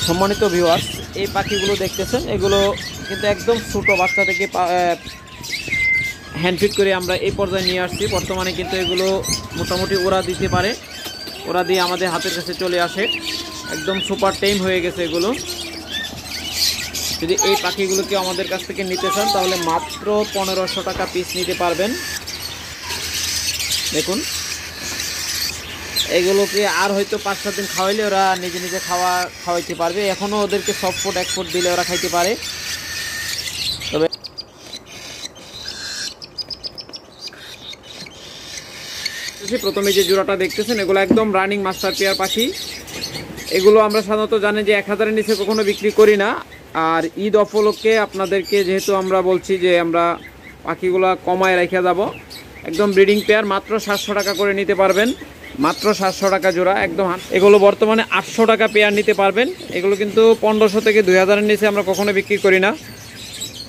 সম্মানিত ভিউয়ার্স, এই পাখিগুলো দেখতেছেন এগুলো কিন্তু একদম ছোটো বাচ্চা থেকে হ্যান্ডফিট করে আমরা এই পর্যায়ে নিয়ে আসছি। বর্তমানে কিন্তু এগুলো মোটামুটি ওরা দিতে পারে, ওরা দিয়ে আমাদের হাতের কাছে চলে আসে, একদম সুপার টাইম হয়ে গেছে এগুলো। যদি এই পাখিগুলোকে আমাদের কাছ থেকে নিতে চান তাহলে মাত্র 1500 টাকা পিস নিতে পারবেন। দেখুন এগুলোকে আর হয়তো 5-7 দিন খাওয়াইলে ওরা নিজে নিজে খাওয়াইতে পারবে। এখনও ওদেরকে সফট ফুড 1 ফুট দিলে ওরা খাইতে পারে। তবে প্রথমে যে জোড়াটা দেখতেছেন এগুলো একদম রানিং মাস্টার পেয়ার পাখি। এগুলো আমরা সাধারণত জানি যে 1000-এর নিচে কখনো বিক্রি করি না। আর ঈদ উপলক্ষে আপনাদেরকে যেহেতু আমরা বলছি যে আমরা পাখিগুলো কমায় রেখে যাব, একদম ব্রিডিং পেয়ার মাত্র 700 টাকা করে নিতে পারবেন, মাত্র 700 টাকা জোড়া একদম। এগুলো বর্তমানে 800 টাকা পেয়ার নিতে পারবেন। এগুলো কিন্তু 1500 থেকে 2000-এর নিচে আমরা কখনো বিক্রি করি না।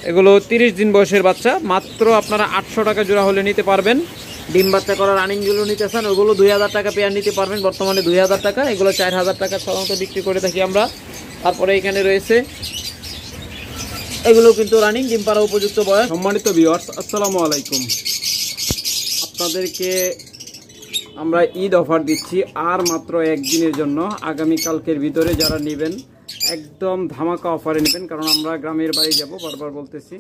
এগুলো 30 দিন বয়সের বাচ্চা, মাত্র আপনারা 800 টাকা জোড়া হলে নিতে পারবেন। ডিম বাচ্চা করা রানিংগুলো নিতে চান ওগুলো 2000 টাকা পেয়ার নিতে পারবেন, বর্তমানে 2000 টাকা। এগুলো 4000 টাকা সাধারণত বিক্রি করে থাকি আমরা। তারপরে এখানে রয়েছে এগুলো কিন্তু রানিং, ডিম পাড়া উপযুক্ত বয়স। সম্মানিত ভিউয়ার্স, আসসালামু আলাইকুম। আপনাদেরকে আমরা ঈদ অফার দিচ্ছি আর মাত্র একদিনের জন্য। আগামীকালকের ভিতরে যারা নেবেন একদম ধামাকা অফারে নেবেন, কারণ আমরা গ্রামের বাড়ি যাব, বারবার বলতেছি,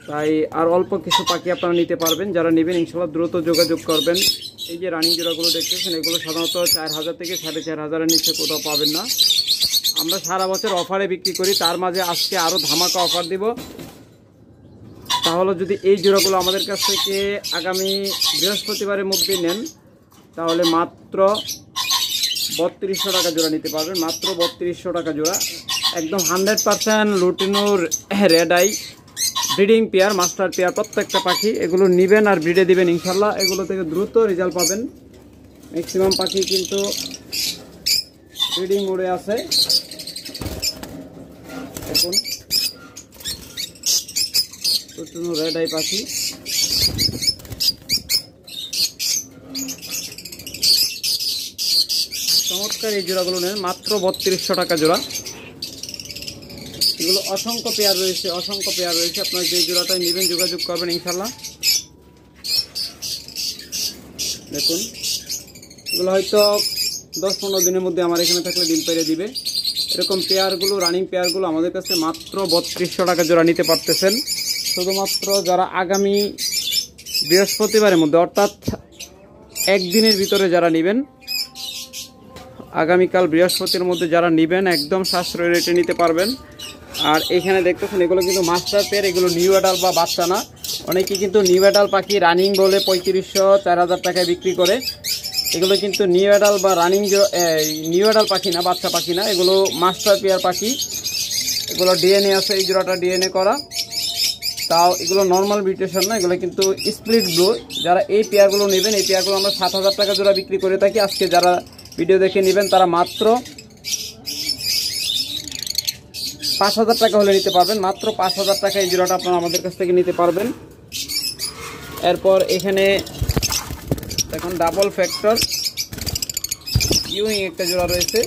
তাই আর অল্প কিছু পাখি আপনারা নিতে পারবেন। যারা নেবেন ইনশাল্লাহ দ্রুত যোগাযোগ করবেন। এই যে রানিং জোড়াগুলো দেখতেছেন এগুলো সাধারণত 4000 থেকে 4500-এর নিচে কোথাও পাবেন না। আমরা সারা বছর অফারে বিক্রি করি, তার মাঝে আজকে আরও ধামাকা অফার দিব। তাহলে যদি এই জোড়াগুলো আমাদের কাছ থেকে আগামী বৃহস্পতিবারের মধ্যে নেন তাহলে মাত্র 3200 টাকা জোড়া নিতে পারবেন, মাত্র 3200 টাকা জোড়া। একদম 100% লুটিনোর red eye breeding pair, master pair প্রত্যেকটা পাখি। এগুলো নেবেন আর ব্রিডে দিবেন ইনশাল্লাহ, এগুলো থেকে দ্রুত রেজাল্ট পাবেন। ম্যাক্সিমাম পাখি কিন্তু ব্রিডিং মোডে আছে। দেখুন লুটিনো রেড আই পাখি। চমৎকার এই জোড়াগুলো নেন মাত্র 3200 টাকা জোড়া। এগুলো অসংখ্য পেয়ার রয়েছে, অসংখ্য পেয়ার রয়েছে। আপনারা যে জোড়াটাই নেবেন যোগাযোগ করবেন ইনশাল্লাহ। দেখুন এগুলো হয়তো 10-15 দিনের মধ্যে আমার এখানে থাকলে ডিম পেড়ে দিবে। এরকম পেয়ারগুলো, রানিং পেয়ারগুলো আমাদের কাছে মাত্র 3200 টাকা জোড়া নিতে পারতেছেন। শুধুমাত্র যারা আগামী বৃহস্পতিবারের মধ্যে অর্থাৎ একদিনের ভিতরে যারা নেবেন, আগামীকাল বৃহস্পতির মধ্যে যারা নেবেন একদম সাশ্রয় রেটে নিতে পারবেন। আর এখানে দেখতেছেন এগুলো কিন্তু মাস্টার পেয়ার, এগুলো নিউ অ্যাডাল বা বাচ্চা না। অনেকে কিন্তু নিউ অ্যাডাল পাখি রানিং বলে 3500-4000 টাকায় বিক্রি করে। এগুলো কিন্তু নিউ অ্যাডাল বা রানিং নিউ অ্যাডাল পাখি না, বাচ্চা পাখি না, এগুলো মাস্টার পেয়ার পাখি। এগুলো ডিএনএ আছে, এই জোড়াটা ডিএনএ করা, তাও এগুলো নর্মাল মিউটেশন না, এগুলো কিন্তু স্প্লিট ব্লু। যারা এই পেয়ারগুলো নেবেন, এই পেয়ারগুলো আমরা 7000 টাকা জোড়া বিক্রি করে থাকি। আজকে যারা ভিডিও দেখে নেবেন তারা মাত্র 5000 টাকা হলে নিতে পারবেন, মাত্র 5000 টাকা এই জোড়াটা আপনারা আমাদের কাছ থেকে নিতে পারবেন। এরপর এখানে এখন ডাবল ফ্যাক্টর ইউইং একটা জোড়া রয়েছে।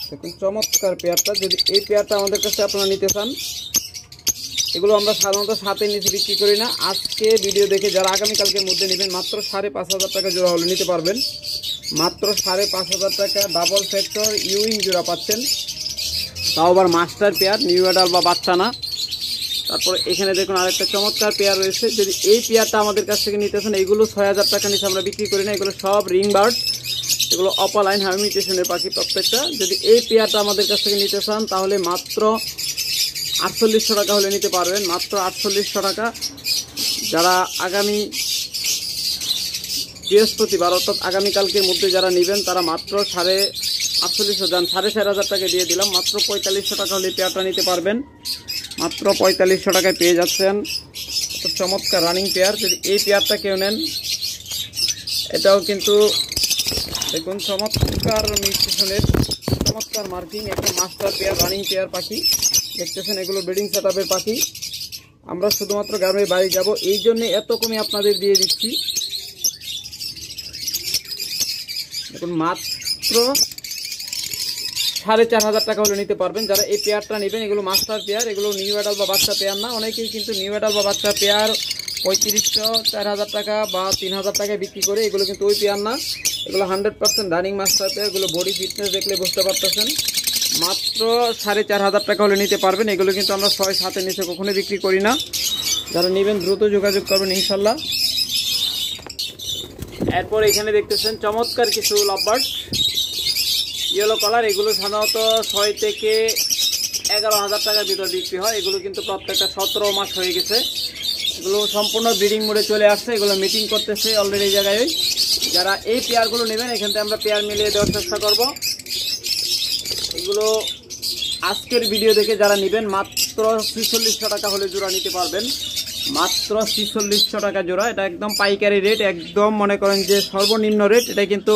দেখুন চমৎকার পেয়ারটা। যদি এই পেয়ারটা আমাদের কাছে আপনারা নিতে চান, এগুলো আমরা সাধারণত 7-এর নিচে বিক্রি করি না। আজকে ভিডিও দেখে যারা আগামীকালকের মধ্যে নেবেন মাত্র 5500 টাকা জোড়া হলে নিতে পারবেন, মাত্র 5500 টাকা ডাবল ফ্যাক্টর ইউইং জোড়া পাচ্ছেন, তাও আবার মাস্টার পেয়ার, নিউ অ্যাডাল বা বাচ্চা না। তারপরে এখানে দেখুন আরেকটা চমৎকার পেয়ার রয়েছে। যদি এই পেয়ারটা আমাদের কাছ থেকে নিতে চান, এইগুলো 6000 টাকা নিচে আমরা বিক্রি করি না। এগুলো সব রিং বার্ড, এগুলো অপালাইন হারমিটেশনের পাখি প্রত্যেকটা। যদি এই পেয়ারটা আমাদের কাছ থেকে নিতে চান তাহলে মাত্র 4800 টাকা হলে নিতে পারবেন, মাত্র 4800 টাকা। যারা আগামী বৃহস্পতিবার অর্থাৎ আগামীকালকের মধ্যে যারা নেবেন তারা মাত্র 4800 যান 4500 টাকা দিয়ে দিলাম, মাত্র 4500 টাকা হলে পেয়ারটা নিতে পারবেন, মাত্র 4500 টাকায় পেয়ে যাচ্ছেন। চমৎকার রানিং পেয়ার। যদি এই পেয়ারটা কেউ নেন, এটাও কিন্তু দেখুন চমৎকার মিউটেশনের, চমৎকার মার্কিং, একটা মাস্টার পেয়ার রানিং পেয়ার পাখি। দেখতেছেন এগুলো ব্রিডিং সেটআপের পাখি। আমরা শুধুমাত্র গ্রামের বাড়ি যাব, এই জন্য এত কমে আপনাদের দিয়ে দিচ্ছি। দেখুন মাত্র 4,500 টাকা হলে নিতে পারবেন। যারা এই পেয়ারটা নেবেন, এগুলো মাস্টার পেয়ার, এগুলো নিউ অ্যাডাল বা বাচ্চা পেয়ার না। অনেকেই কিন্তু নিউ অ্যাডাল বা বাচ্চা পেয়ার 3500, 4000 টাকা বা 3000 টাকায় বিক্রি করে, এগুলো কিন্তু ওই পেয়ার না। এগুলো 100% রানিং মাস্টার পেয়ার। এগুলো বডি ফিটনেস দেখলে বুঝতে পারতেছেন। মাত্র 4,500 টাকা হলে নিতে পারবেন। এগুলো কিন্তু আমরা 6-7 নিচে কখনোই বিক্রি করি না। যারা নেবেন দ্রুত যোগাযোগ করবেন ইনশাল্লাহ। এরপর এখানে দেখতেছেন চমৎকার কিছু লাভবার্ড ইয়েলো কালার। এগুলো সাধারণত 6 থেকে 11,000 টাকার ভিতর বিক্রি হয়। এগুলো কিন্তু প্রত্যেকটা 17 মাস হয়ে গেছে। এগুলো সম্পূর্ণ ব্রিডিং মোডে চলে আসছে। এগুলো মিটিং করতেছে অলরেডি এই জায়গায়। যারা এই পেয়ারগুলো নেবেন, এখান থেকে আমরা পেয়ার মিলিয়ে দেওয়ার চেষ্টা করব। এগুলো আজকের ভিডিও দেখে যারা নেবেন মাত্র 4600 টাকা হলে জোড়া নিতে পারবেন। মাত্র 4600 টাকা জোড়া। এটা একদম পাইকারি রেট, একদম মনে করেন যে সর্বনিম্ন রেট। এটা কিন্তু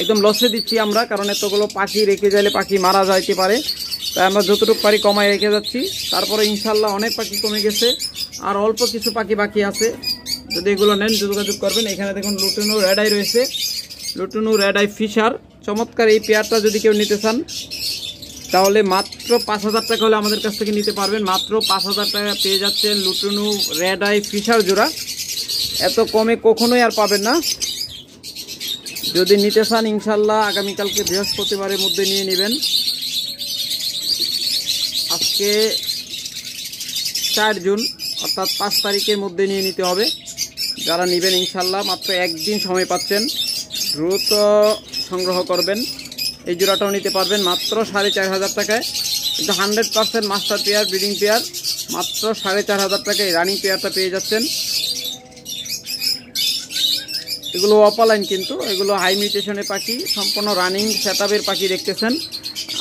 একদম লসে দিচ্ছি আমরা, কারণ এতগুলো পাখি রেখে যাইলে পাখি মারা যাইতে পারে। তাই আমরা যতটুকু পারি কমায় রেখে যাচ্ছি। তারপরে ইনশাল্লাহ অনেক পাখি কমে গেছে, আর অল্প কিছু পাখি বাকি আছে। যদি এগুলো নেন যোগাযোগ করবেন। এখানে দেখুন লুটিনো রেড আই রয়েছে, লুটিনো রেড আই ফিশার। চমৎকার এই পেয়ারটা যদি কেউ নিতে চান তাহলে মাত্র 5,000 টাকা হলে আমাদের কাছ থেকে নিতে পারবেন। মাত্র 5,000 টাকা পেয়ে যাচ্ছেন লুটিনো রেড আই ফিশার জোড়া। এত কমে কখনোই আর পাবেন না। যদি নিতে চান ইনশাল্লাহ আগামীকালকে বৃহস্পতিবারের মধ্যে নিয়ে নেবেন। আজকে 4 জুন অর্থাৎ 5 তারিখের মধ্যে নিয়ে নিতে হবে। যারা নেবেন ইনশাল্লাহ মাত্র একদিন সময় পাচ্ছেন, দ্রুত সংগ্রহ করবেন। এই জোড়াটাও নিতে পারবেন মাত্র 4,500 টাকায়। কিন্তু 100% মাস্টার পেয়ার, ব্রিডিং পেয়ার। মাত্র 4,500 টাকায় রানিং পেয়ারটা পেয়ে যাচ্ছেন। এগুলো অপালাইন, কিন্তু এগুলো হাই মিউটেশনের পাখি, সম্পূর্ণ রানিং সেটআপের পাখি দেখতেছেন।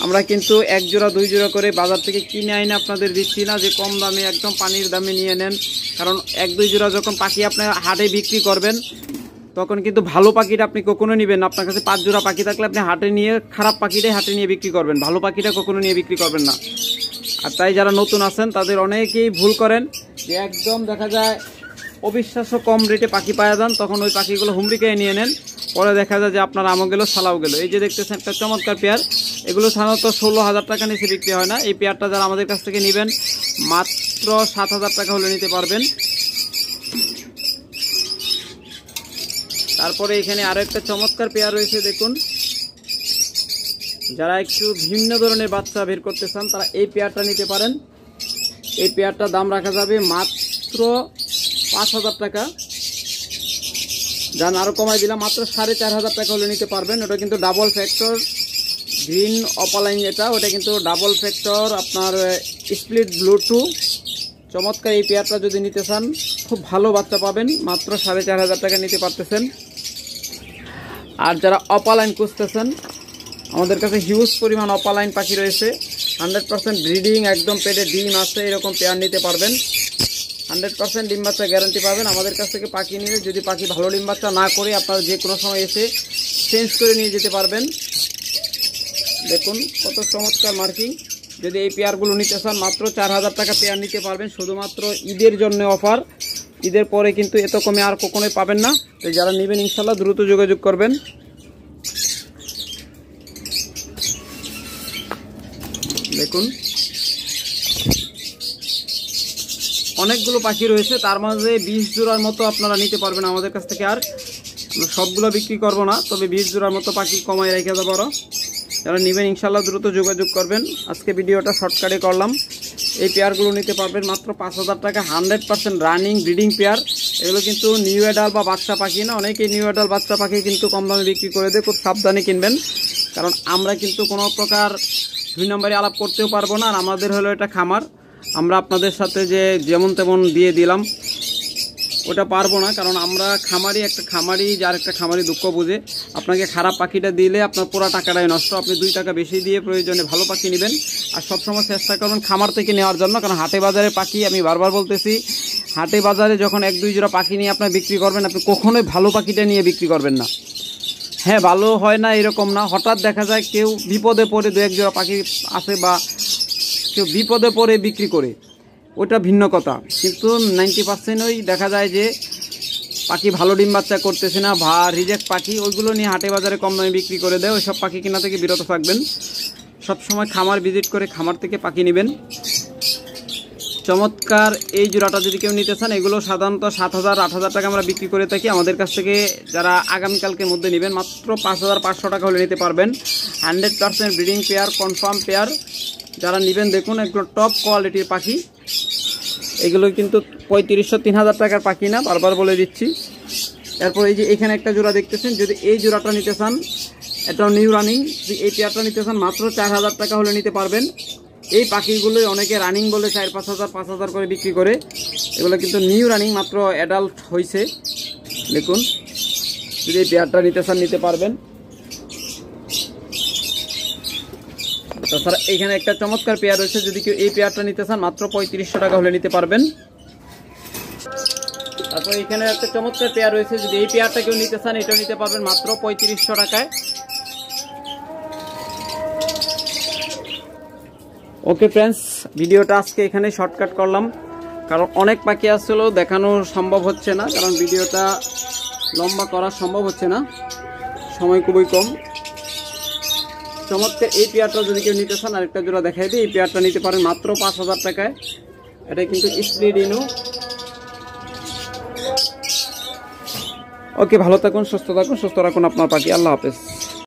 আমরা কিন্তু 1 জোড়া 2 জোড়া করে বাজার থেকে কিনে আইনে আপনাদের দিচ্ছি না যে কম দামে একদম পানির দামে নিয়ে নেন। কারণ 1-2 জোড়া যখন পাখি আপনার হাটে বিক্রি করবেন, তখন কিন্তু ভালো পাখিটা আপনি কখনো নেবেন না। আপনার কাছে 5 জোড়া পাখি থাকলে আপনি হাটে নিয়ে খারাপ পাখিটাই হাটে নিয়ে বিক্রি করবেন, ভালো পাখিটা কখনো নিয়ে বিক্রি করবেন না। আর তাই যারা নতুন আছেন তাদের অনেকেই ভুল করেন যে একদম দেখা যায় অবিশ্বাস্য কম রেটে পাখি পাওয়া যান, তখন ওই পাখিগুলো হুমড়িকে নিয়ে নেন। পরে দেখা যায় যে আপনার আমও গেল সালাও গেল। এই যে দেখতেছেন একটা চমৎকার পেয়ার, এগুলো সাধারণত 16,000 টাকা নিচে বিক্রি হয় না। এই পেয়ারটা যারা আমাদের কাছ থেকে নেবেন মাত্র 7,000 টাকা হলে নিতে পারবেন। তারপরে এখানে আরো একটা চমৎকার পেয়ার রয়েছে দেখুন। যারা একটু ভিন্ন ধরনের বাচ্চা বের করতে চান তারা এই পেয়ারটা নিতে পারেন। এই পেয়ারটার দাম রাখা যাবে মাত্র 5,000 টাকা। যান আরো কমাই দিলাম, মাত্র 4,500 টাকা হলে নিতে পারবেন। ওটা কিন্তু ডাবল ফ্যাক্টর গ্রিন অপালাইন, যেটা ওটা কিন্তু ডাবল ফ্যাক্টর আপনার স্প্লিট ব্লু2। চমৎকার এই পেয়ারটা যদি নিতে চান খুব ভালো বাচ্চা পাবেন, মাত্র 4,500 টাকা নিতে পারতেছেন। আর যারা অপালাইন খুঁজতেছেন, আমাদের কাছে হিউজ পরিমাণ অপালাইন পাখি রয়েছে। 100% ব্রিডিং, একদম পেটে ডিম আছে, এরকম পেয়ার নিতে পারবেন। 100% ডিম বাচ্চা গ্যারান্টি পাবেন। আমাদের কাছ থেকে পাখি নিলে যদি পাখি ভালো ডিম বাচ্চা না করে আপনারা যে কোনো সময় এসে চেঞ্জ করে নিয়ে যেতে পারবেন। দেখুন কত চমৎকার মার্কিং। যদি এই পেয়ারগুলো নিতে চান মাত্র 4,000 টাকা পেয়ার নিতে পারবেন। শুধুমাত্র ঈদের জন্য অফার, ঈদের পরে কিন্তু এত কমে আর কখনোই পাবেন না। তো যারা নেবেন ইনশাল্লাহ দ্রুত যোগাযোগ করবেন। দেখুন অনেকগুলো পাখি রয়েছে, তার মাঝে 20 জোড়ার মতো আপনারা নিতে পারবেন আমাদের কাছ থেকে। আর আমরা সবগুলো বিক্রি করব না, তবে 20 জোড়ার মতো পাখি কমাই রেখে দেবো। যারা নেবেন ইনশাল্লাহ দ্রুত যোগাযোগ করবেন। আজকে ভিডিওটা শর্টকাটে করলাম। এই পেয়ারগুলো নিতে পারবেন মাত্র 5,000 টাকা। 100% রানিং ব্রিডিং পেয়ার। এগুলো কিন্তু নিউ অ্যাডাল বা বাচ্চা পাখি না। অনেকেই নিউ অ্যাডাল বাচ্চা পাখি কিন্তু কম দামে বিক্রি করে দেয়, খুব সাবধানে কিনবেন। কারণ আমরা কিন্তু কোনো প্রকার 2 নম্বরে আলাপ করতেও পারবো না। আর আমাদের হলো এটা খামার, আমরা আপনাদের সাথে যে যেমন তেমন দিয়ে দিলাম ওটা পারবো না। কারণ আমরা খামারি, একটা খামারি যার একটা খামারি দুঃখ বুঝে। আপনাকে খারাপ পাখিটা দিলে আপনার পুরো টাকাটাই নষ্ট। আপনি 2 টাকা বেশি দিয়ে প্রয়োজনে ভালো পাখি নেবেন। আর সবসময় চেষ্টা করবেন খামার থেকে নেওয়ার জন্য। কারণ হাটে বাজারে পাখি, আমি বারবার বলতেছি, হাটে বাজারে যখন 1-2 জোড়া পাখি নিয়ে আপনার বিক্রি করবেন, আপনি কখনোই ভালো পাখিটা নিয়ে বিক্রি করবেন না। হ্যাঁ, ভালো হয় না এরকম না, হঠাৎ দেখা যায় কেউ বিপদে পড়ে 2-1 জোড়া পাখি আছে বা কেউ বিপদে পড়ে বিক্রি করে, ওটা ভিন্ন কথা। কিন্তু 90%ই দেখা যায় যে পাখি ভালো ডিম বাচ্চা করতেছে না বা রিজেক্ট পাখি, ওইগুলো নিয়ে হাটে বাজারে কম দামে বিক্রি করে দেয়। ওইসব পাখি কেনা থেকে বিরত থাকবেন। সবসময় খামার ভিজিট করে খামার থেকে পাখি নেবেন। চমৎকার এই জোড়াটা যদি কেউ নিতে চান, এগুলো সাধারণত 7,000-8,000 টাকা আমরা বিক্রি করে থাকি। আমাদের কাছ থেকে যারা আগামীকালকের মধ্যে নেবেন মাত্র 5,500 টাকা হলে নিতে পারবেন। 100% ব্রিডিং পেয়ার, কনফার্ম পেয়ার। যারা নেবেন দেখুন, এগুলো টপ কোয়ালিটির পাখি। এগুলো কিন্তু 3,500-3,000 টাকার পাখি না, বারবার বলে দিচ্ছি। এরপর এই যে এখানে একটা জোড়া দেখতেছেন, যদি এই জোড়াটা নিতে চান, এটাও নিউ রানিং, যদি এই পেয়ারটা নিতে চান মাত্র 4,000 টাকা হলে নিতে পারবেন। এই পাখিগুলোই অনেকে রানিং বলে 4-5,000 করে বিক্রি করে। এগুলো কিন্তু নিউ রানিং, মাত্র অ্যাডাল্ট হয়েছে। দেখুন, যদি এই পেয়ারটা নিতে চান নিতে পারবেন। তাছাড়া এখানে একটা চমৎকার পেয়ার রয়েছে, যদি কেউ এই পেয়ারটা নিতে চান মাত্র 3,500 টাকা হলে নিতে পারবেন। তারপর এখানে একটা চমৎকার পেয়ার রয়েছে, যদি এই পেয়ারটা কেউ নিতে চান এটাও নিতে পারবেন মাত্র 3,500 টাকায়। ওকে ফ্রেন্ডস, ভিডিওটা আজকে এখানে শর্টকাট করলাম, কারণ অনেক পাখি আসলেও দেখানো সম্ভব হচ্ছে না, কারণ ভিডিওটা লম্বা করা সম্ভব হচ্ছে না, সময় খুবই কম। চমৎকার এই পেয়ারটা যদি কেউ নিতে চান, আরেকটা জোড়া দেখাই দিই, এই পেয়ারটা নিতে পারেন মাত্র 5,000 টাকায়। এটা কিন্তু স্প্লিট ইনু। ওকে, ভালো থাকুন, সুস্থ থাকুন, সুস্থ রাখুন আপনার পাখি। আল্লাহ হাফেজ।